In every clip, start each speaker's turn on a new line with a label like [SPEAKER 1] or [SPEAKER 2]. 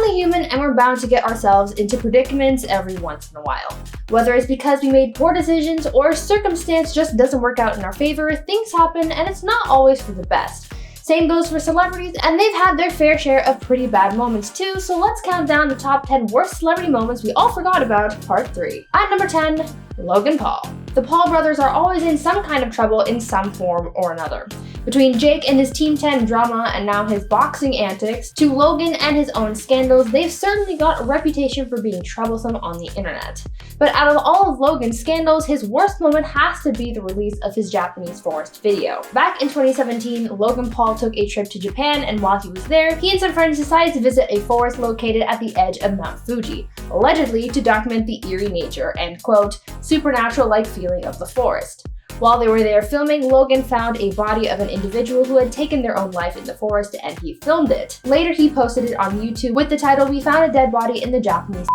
[SPEAKER 1] only human and we're bound to get ourselves into predicaments every once in a while. Whether it's because we made poor decisions or circumstance just doesn't work out in our favor, things happen and it's not always for the best. Same goes for celebrities, and they've had their fair share of pretty bad moments too, so let's count down the top 10 worst celebrity moments we all forgot about, part 3. At number 10, Logan Paul. The Paul brothers are always in some kind of trouble in some form or another. Between Jake and his Team 10 drama and now his boxing antics, to Logan and his own scandals, they've certainly got a reputation for being troublesome on the internet. But out of all of Logan's scandals, his worst moment has to be the release of his Japanese forest video. Back in 2017, Logan Paul took a trip to Japan, and while he was there, he and some friends decided to visit a forest located at the edge of Mount Fuji, allegedly to document the eerie nature and, quote, supernatural-like feeling of the forest. While they were there filming, Logan found a body of an individual who had taken their own life in the forest, and he filmed it. Later, he posted it on YouTube with the title, "We found a dead body in the Japanese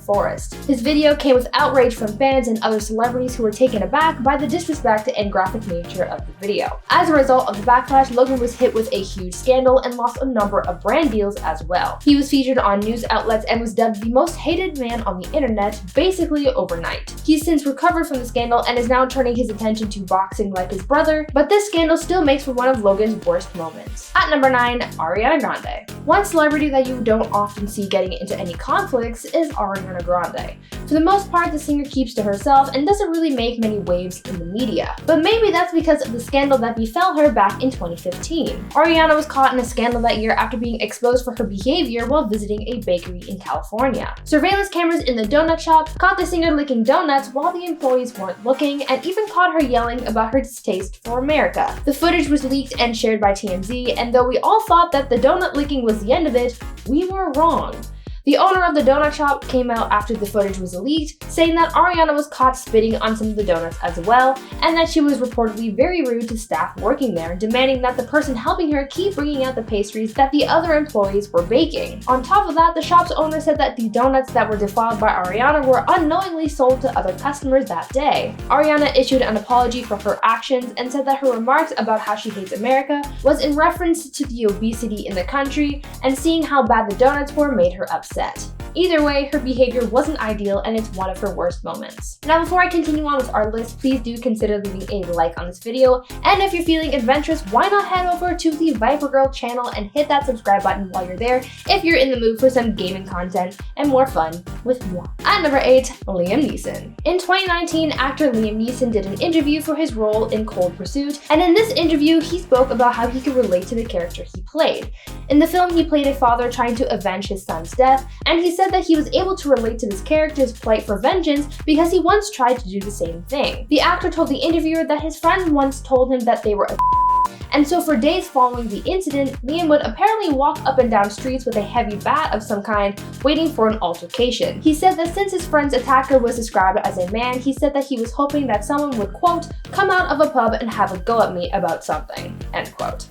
[SPEAKER 1] forest." His video came with outrage from fans and other celebrities who were taken aback by the disrespect and graphic nature of the video. As a result of the backlash, Logan was hit with a huge scandal and lost a number of brand deals as well. He was featured on news outlets and was dubbed the most hated man on the internet basically overnight. He's since recovered from the scandal and is now turning his attention to boxing like his brother, but this scandal still makes for one of Logan's worst moments. At number 9, Ariana Grande. One celebrity that you don't often see getting into any conflicts is Ariana Grande. For the most part, the singer keeps to herself and doesn't really make many waves in the media. But maybe that's because of the scandal that befell her back in 2015. Ariana was caught in a scandal that year after being exposed for her behavior while visiting a bakery in California. Surveillance cameras in the donut shop caught the singer licking donuts while the employees weren't looking, and even caught her yelling about her distaste for America. The footage was leaked and shared by TMZ, and though we all thought that the donut licking was the end of it, we were wrong. The owner of the donut shop came out after the footage was leaked, saying that Ariana was caught spitting on some of the donuts as well, and that she was reportedly very rude to staff working there, demanding that the person helping her keep bringing out the pastries that the other employees were baking. On top of that, the shop's owner said that the donuts that were defiled by Ariana were unknowingly sold to other customers that day. Ariana issued an apology for her actions and said that her remarks about how she hates America was in reference to the obesity in the country, and seeing how bad the donuts were made her upset. Either way, her behavior wasn't ideal and it's one of her worst moments. Now, before I continue on with our list, please do consider leaving a like on this video, and if you're feeling adventurous, why not head over to the Viper Girl channel and hit that subscribe button while you're there if you're in the mood for some gaming content and more fun with moi. At number 8, Liam Neeson. In 2019, actor Liam Neeson did an interview for his role in Cold Pursuit, and in this interview, he spoke about how he could relate to the character he played. In the film, he played a father trying to avenge his son's death, and he said that he was able to relate to this character's plight for vengeance because he once tried to do the same thing. The actor told the interviewer that his friend once told him that they were a and so for days following the incident, Liam would apparently walk up and down streets with a heavy bat of some kind, waiting for an altercation. He said that since his friend's attacker was described as a man, he said that he was hoping that someone would, quote, come out of a pub and have a go at me about something, end quote.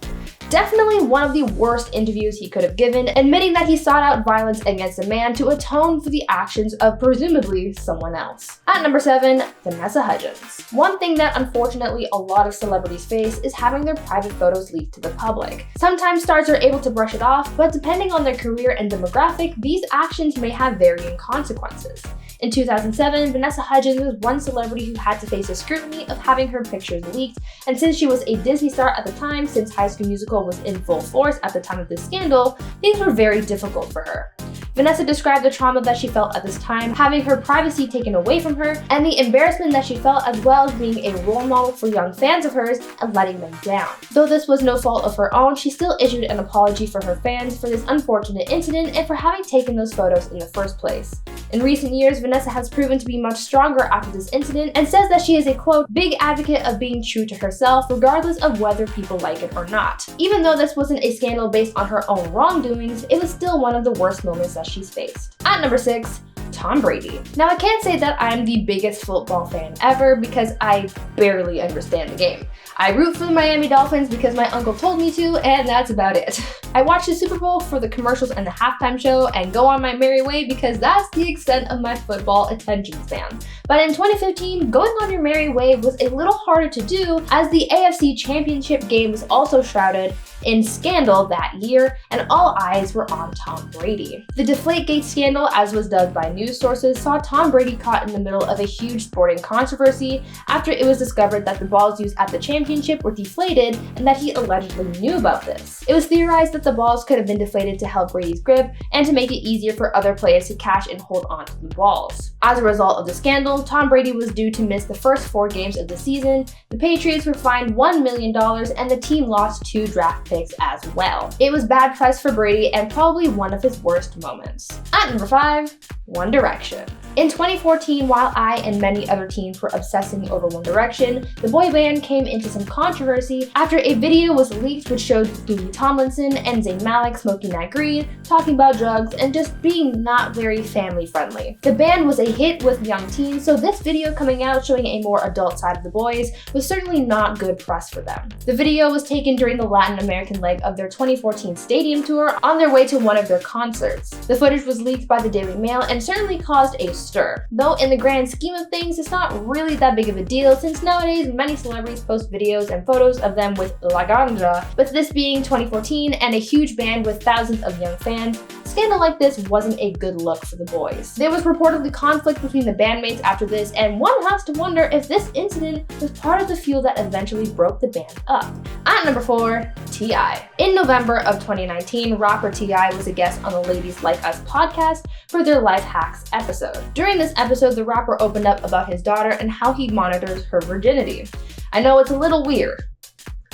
[SPEAKER 1] Definitely one of the worst interviews he could have given, admitting that he sought out violence against a man to atone for the actions of presumably someone else. At number 7, Vanessa Hudgens. One thing that unfortunately a lot of celebrities face is having their private photos leaked to the public. Sometimes stars are able to brush it off, but depending on their career and demographic, these actions may have varying consequences. In 2007, Vanessa Hudgens was one celebrity who had to face the scrutiny of having her pictures leaked, and since she was a Disney star at the time, since High School Musical was in full force at the time of this scandal, things were very difficult for her. Vanessa described the trauma that she felt at this time, having her privacy taken away from her, and the embarrassment that she felt as well as being a role model for young fans of hers and letting them down. Though this was no fault of her own, she still issued an apology for her fans for this unfortunate incident and for having taken those photos in the first place. In recent years, Vanessa has proven to be much stronger after this incident and says that she is a, quote, big advocate of being true to herself regardless of whether people like it or not. Even though this wasn't a scandal based on her own wrongdoings, it was still one of the worst moments that she's faced. At number 6, Tom Brady. Now, I can't say that I'm the biggest football fan ever because I barely understand the game. I root for the Miami Dolphins because my uncle told me to, and that's about it. I watch the Super Bowl for the commercials and the halftime show and go on my merry way because that's the extent of my football attention span. But in 2015, going on your merry way was a little harder to do as the AFC Championship game was also shrouded in scandal that year, and all eyes were on Tom Brady. The deflategate scandal, as was dubbed by news sources, saw Tom Brady caught in the middle of a huge sporting controversy after it was discovered that the balls used at the championship were deflated and that he allegedly knew about this. It was theorized that the balls could have been deflated to help Brady's grip and to make it easier for other players to catch and hold on to the balls. As a result of the scandal, Tom Brady was due to miss the first 4 games of the season, the Patriots were fined $1 million, and the team lost 2 draft picks as well. It was bad press for Brady and probably one of his worst moments. At number 5, One Direction. In 2014, while I and many other teens were obsessing over One Direction, the boy band came into some controversy after a video was leaked which showed Louis Tomlinson and Zayn Malik smoking that green, talking about drugs, and just being not very family friendly. The band was a hit with young teens, so this video coming out showing a more adult side of the boys was certainly not good press for them. The video was taken during the Latin American leg of their 2014 stadium tour on their way to one of their concerts. The footage was leaked by the Daily Mail and certainly caused a stir. Though in the grand scheme of things, it's not really that big of a deal since nowadays many celebrities post videos and photos of them with La Ganja, but this being 2014 and a huge band with thousands of young fans, a scandal like this wasn't a good look for the boys. There was reportedly conflict between the bandmates after this, and one has to wonder if this incident was part of the fuel that eventually broke the band up. At number 4, T.I. In November of 2019, rapper T.I. was a guest on the Ladies Like Us podcast for their Life Hacks episode. During this episode, the rapper opened up about his daughter and how he monitors her virginity. I know it's a little weird.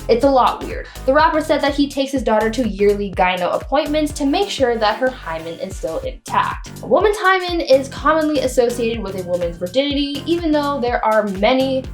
[SPEAKER 1] It's a lot weird. The rapper said that he takes his daughter to yearly gyno appointments to make sure that her hymen is still intact. A woman's hymen is commonly associated with a woman's virginity, even though there are many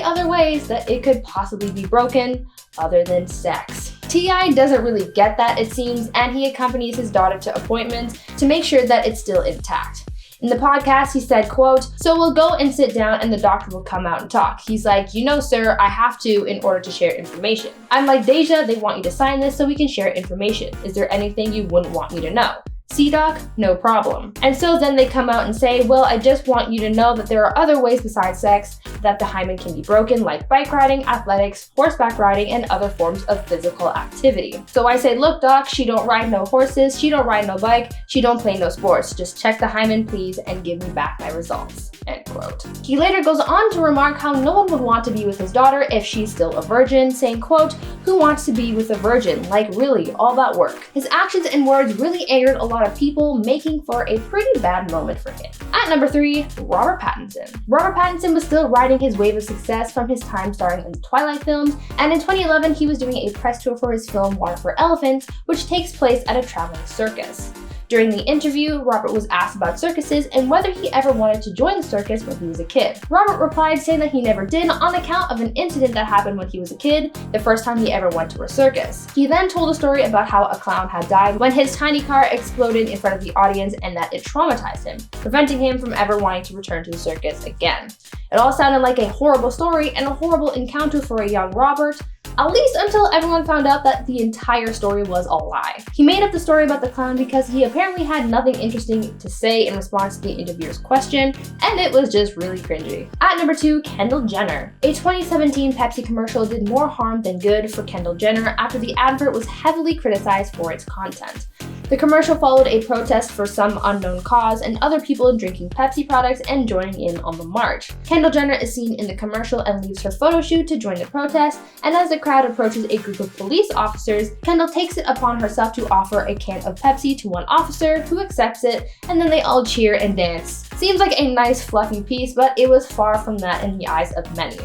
[SPEAKER 1] other ways that it could possibly be broken other than sex. T.I. doesn't really get that, it seems, and he accompanies his daughter to appointments to make sure that it's still intact. In the podcast, he said, quote, "So we'll go and sit down and the doctor will come out and talk. He's like, you know, sir, I have to in order to share information. I'm like, Deja, they want you to sign this so we can share information. Is there anything you wouldn't want me to know? See, doc, no problem." And so then they come out and say, well, I just want you to know that there are other ways besides sex that the hymen can be broken, like bike riding, athletics, horseback riding, and other forms of physical activity. So I say, look, doc, she don't ride no horses, she don't ride no bike, she don't play no sports. Just check the hymen, please, and give me back my results. End quote. He later goes on to remark how no one would want to be with his daughter if she's still a virgin, saying, quote, "Who wants to be with a virgin? Like really, all that work." His actions and words really angered a lot of people, making for a pretty bad moment for him. At number 3, Robert Pattinson. Robert Pattinson was still riding his wave of success from his time starring in the Twilight films, and in 2011 he was doing a press tour for his film Water for Elephants, which takes place at a traveling circus. During the interview, Robert was asked about circuses and whether he ever wanted to join the circus when he was a kid. Robert replied saying that he never did on account of an incident that happened when he was a kid, the first time he ever went to a circus. He then told a story about how a clown had died when his tiny car exploded in front of the audience and that it traumatized him, preventing him from ever wanting to return to the circus again. It all sounded like a horrible story and a horrible encounter for a young Robert, at least until everyone found out that the entire story was a lie. He made up the story about the clown because he apparently had nothing interesting to say in response to the interviewer's question, and it was just really cringy. At number 2, Kendall Jenner. A 2017 Pepsi commercial did more harm than good for Kendall Jenner after the advert was heavily criticized for its content. The commercial followed a protest for some unknown cause and other people drinking Pepsi products and joining in on the march. Kendall Jenner is seen in the commercial and leaves her photo shoot to join the protest, and as the crowd approaches a group of police officers, Kendall takes it upon herself to offer a can of Pepsi to one officer, who accepts it, and then they all cheer and dance. Seems like a nice fluffy piece, but it was far from that in the eyes of many.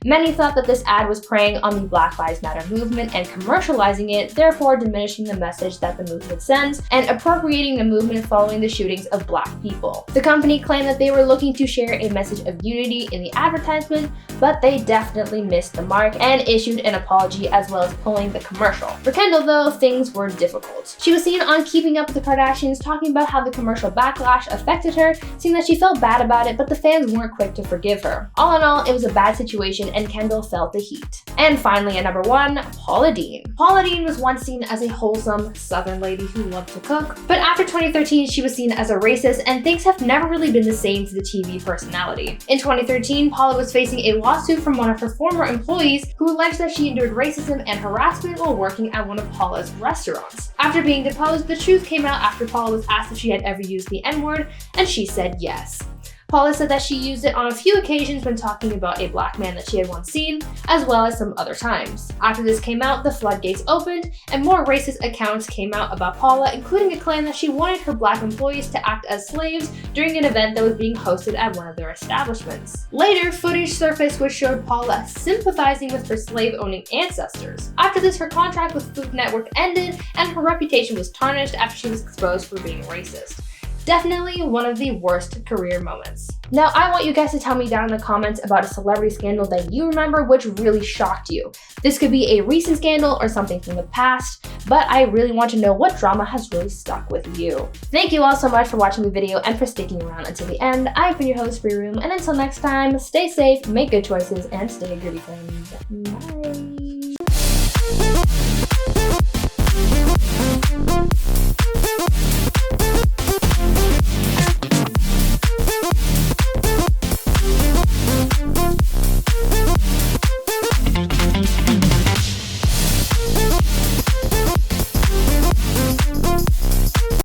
[SPEAKER 1] Many thought that this ad was preying on the Black Lives Matter movement and commercializing it, therefore diminishing the message that the movement sends and appropriating the movement following the shootings of Black people. The company claimed that they were looking to share a message of unity in the advertisement, but they definitely missed the mark and issued an apology as well as pulling the commercial. For Kendall, though, things were difficult. She was seen on Keeping Up with the Kardashians talking about how the commercial backlash affected her, saying that she felt bad about it, but the fans weren't quick to forgive her. All in all, it was a bad situation and Kendall felt the heat. And finally, at number 1, Paula Deen. Paula Deen was once seen as a wholesome Southern lady who loved to cook, but after 2013, she was seen as a racist and things have never really been the same to the TV personality. In 2013, Paula was facing a lawsuit from one of her former employees who alleged that she endured racism and harassment while working at one of Paula's restaurants. After being deposed, the truth came out after Paula was asked if she had ever used the N-word, and she said yes. Paula said that she used it on a few occasions when talking about a Black man that she had once seen, as well as some other times. After this came out, the floodgates opened, and more racist accounts came out about Paula, including a claim that she wanted her Black employees to act as slaves during an event that was being hosted at one of their establishments. Later, footage surfaced which showed Paula sympathizing with her slave-owning ancestors. After this, her contract with Food Network ended, and her reputation was tarnished after she was exposed for being racist. Definitely one of the worst career moments. Now, I want you guys to tell me down in the comments about a celebrity scandal that you remember which really shocked you. This could be a recent scandal or something from the past, but I really want to know what drama has really stuck with you. Thank you all so much for watching the video and for sticking around until the end. I've been your host, Free Room, and until next time, stay safe, make good choices, and stay gritty, friends. Bye.